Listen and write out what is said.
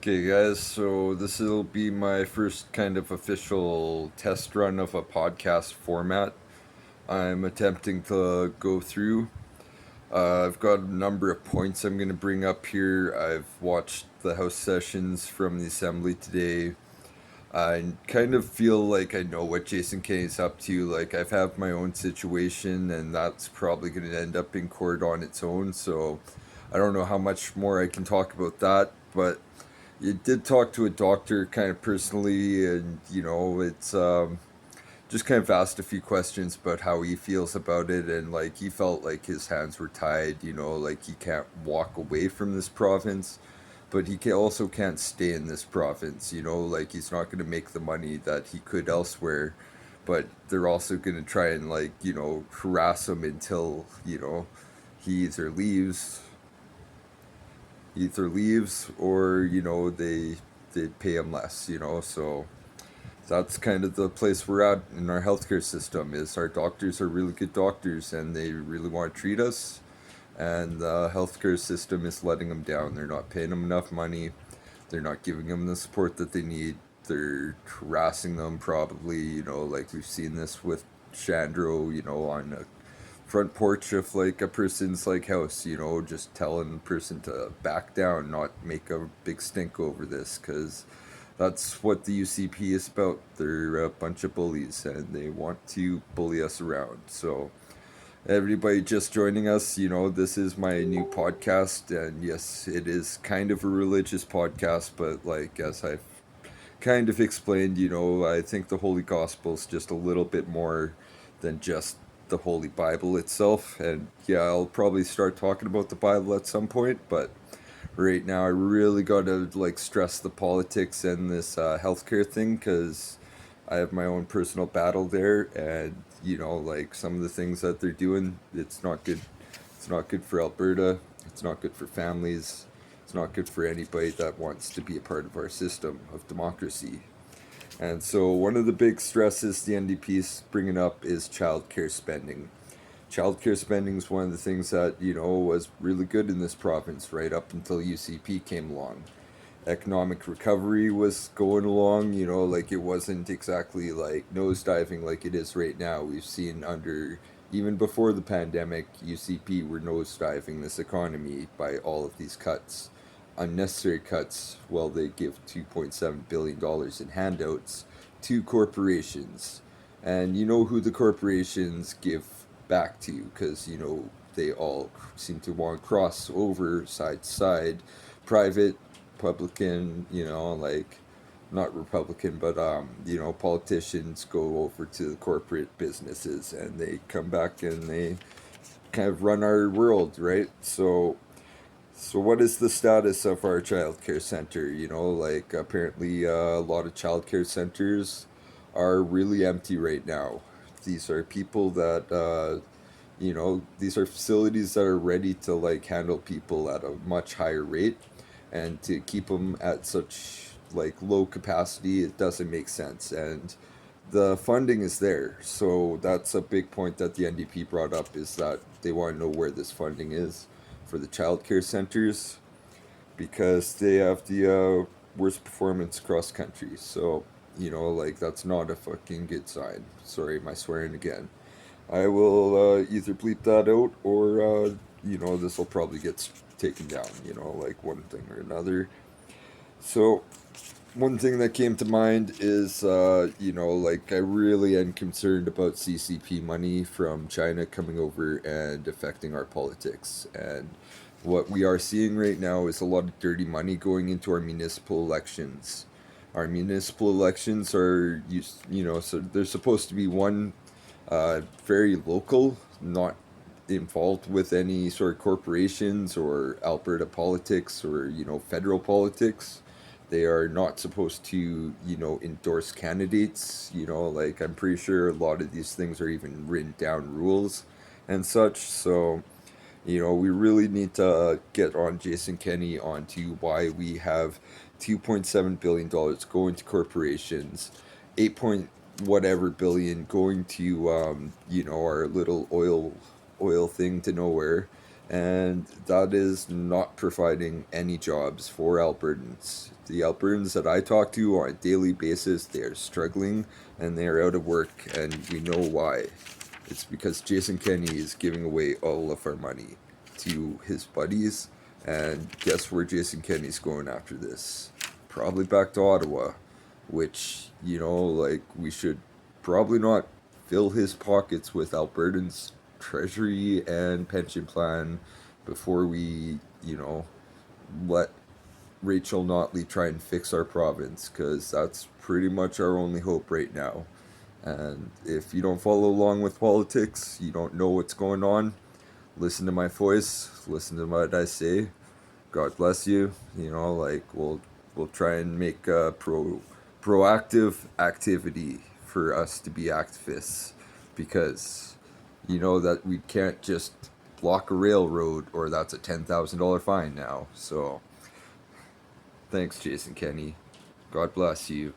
Okay, guys, so this will be my first kind of official test run of a podcast format I'm attempting to go through. I've got a number of points I'm going to bring up here. I've watched the House sessions from the Assembly today. I kind of feel like I know what Jason Kenney's up to. Like, I've had my own situation, and that's probably going to end up in court on its own, so I don't know how much more I can talk about that, but you did talk to a doctor kind of personally, and it's just kind of asked a few questions about how he feels about it, and like he felt like his hands were tied. Like he can't walk away from this province, but also can't stay in this province. Like he's not going to make the money that he could elsewhere, but they're also going to try and like harass him until he either leaves or they pay him less. So that's kind of the place we're at in our healthcare system. Is our doctors are really good doctors and they really want to treat us, and the healthcare system is letting them down. They're not paying them enough money. They're not giving them the support that they need. They're harassing them, probably. Like we've seen this with Chandro, on a front porch of like a person's like house, just telling the person to back down, not make a big stink over this, because that's what the UCP is about. They're a bunch of bullies and they want to bully us around. So everybody just joining us, this is my new podcast, and yes, it is kind of a religious podcast, but like as I've kind of explained, I think the Holy Gospel is just a little bit more than just the Holy Bible itself. And yeah, I'll probably start talking about the Bible at some point, but right now I really got to like stress the politics and this healthcare thing, because I have my own personal battle there, and like some of the things that they're doing, it's not good. It's not good for Alberta. It's not good for families. It's not good for anybody that wants to be a part of our system of democracy. And so one of the big stresses the NDP is bringing up is childcare spending. Childcare spending is one of the things that, was really good in this province right up until UCP came along. Economic recovery was going along, like it wasn't exactly like nosediving like it is right now. We've seen even before the pandemic, UCP were nosediving this economy by all of these cuts. Unnecessary cuts, well, they give $2.7 billion in handouts to corporations. And you know who the corporations give back to, because, they all seem to want to cross over side to side. Private, Republican, like not Republican, but politicians go over to the corporate businesses and they come back and they kind of run our world, right? So what is the status of our childcare center? Like apparently a lot of childcare centers are really empty right now. These are people that these are facilities that are ready to like handle people at a much higher rate, and to keep them at such like low capacity, it doesn't make sense. And the funding is there, so that's a big point that the NDP brought up, is that they want to know where this funding is for the childcare centers, because they have the worst performance across country. So like that's not a fucking good sign. Sorry, my swearing again. I will either bleep that out, or this will probably get taken down. Like one thing or another. So one thing that came to mind is, like I really am concerned about CCP money from China coming over and affecting our politics. And what we are seeing right now is a lot of dirty money going into our municipal elections. Our municipal elections are, so they're supposed to be one, very local, not involved with any sort of corporations or Alberta politics or, federal politics. They are not supposed to, endorse candidates. Like I'm pretty sure a lot of these things are even written down rules and such. So, we really need to get on Jason Kenney onto why we have $2.7 billion going to corporations, 8 point whatever billion going to our little oil thing to nowhere, and that is not providing any jobs for Albertans. The Albertans that I talk to on a daily basis, they are struggling and they are out of work, and we know why. It's because Jason Kenney is giving away all of our money to his buddies, and guess where Jason Kenney's going after this? Probably back to Ottawa, which, like, we should probably not fill his pockets with Albertans' treasury and pension plan before we, let Rachel Notley try and fix our province, because that's pretty much our only hope right now. And if you don't follow along with politics, you don't know what's going on, listen to my voice, listen to what I say. God bless you. Like, we'll try and make a proactive activity for us to be activists, because that we can't just block a railroad, or that's a $10,000 fine now. So thanks, Jason Kenney. God bless you.